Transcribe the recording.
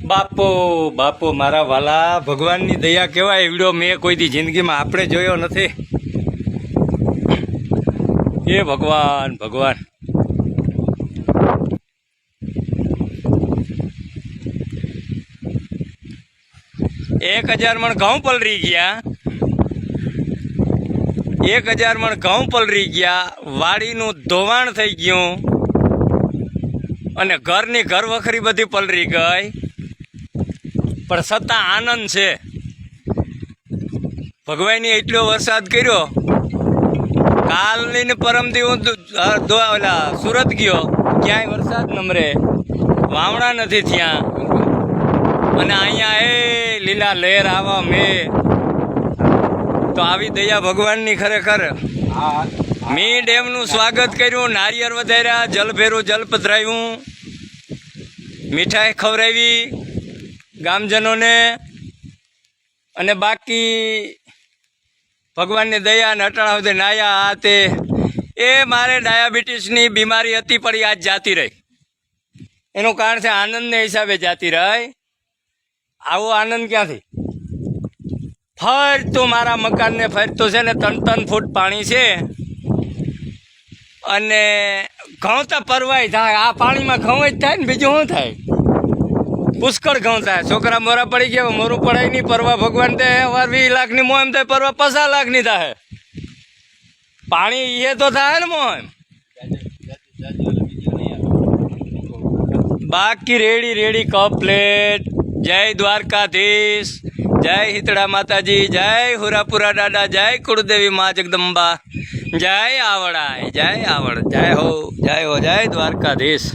બાપો બાપો મારા વાલા, ભગવાનની દયા કહેવાય એવડો મેં કોઈથી જિંદગીમાં આપણે જોયો નથી. એ ભગવાન ભગવાન. એક 1000 મણ ઘઉં પલરી ગયા, 1000 મણ ઘઉં પલરી ગયા, વાડીનું ધોવાણ થઈ ગયું અને ઘરની ઘર વખરી બધી પલરી ગઈ, પણ છતાં આનંદ છે. ભગવાને એટલો વરસાદ કર્યો. કાલની ને પરમથી હું સુરત ગયો, ક્યાંય વરસાદ નમરે, વાવણા નથી ત્યાં, અને અહીંયા એ લીલા લહેર આવા મેં તો આવી દયા ભગવાનની ખરેખર. મી ડેમનું સ્વાગત કર્યું, નારિયેળ વધાર્યા, જલ ભેરું જલ પધરાવ્યું, મીઠાઈ ખવડાવી ગામજનોને, અને બાકી ભગવાનની દયા અને અટાણા સુધી નાયા. આ તે એ મારે ડાયાબિટીસની બીમારી હતી પણ આજ જાતી રહી. એનું કારણ છે આનંદને હિસાબે જાતી રહી. આવો આનંદ ક્યાંથી? ફરતું મારા મકાનને ફરતું છે ને 3-3 ફૂટ પાણી છે, અને ઘઉં તો પરવાય થાય. આ પાણીમાં ઘઉં જ થાય ને બીજું શું થાય? પુષ્કળ ઘઉં થાય. છોકરા મોરા પડી ગયા, મોરું પડાય નહીં. પરવા ભગવાન તે 20 લાખની મોમ થાય, પરવા 50 લાખની થાય. પાણી એ તો થાય ને મોમ. બાકી રેડી રેડી કમ્પ્લેટ. જય દ્વારકાધીશ, જય હિતડા માતાજી, જય હુરાપુરા દાદા, જય કુળદેવી મા જગદંબા, જય આવડાય, જય આવડ, જય હો, જય દ્વારકાધીશ.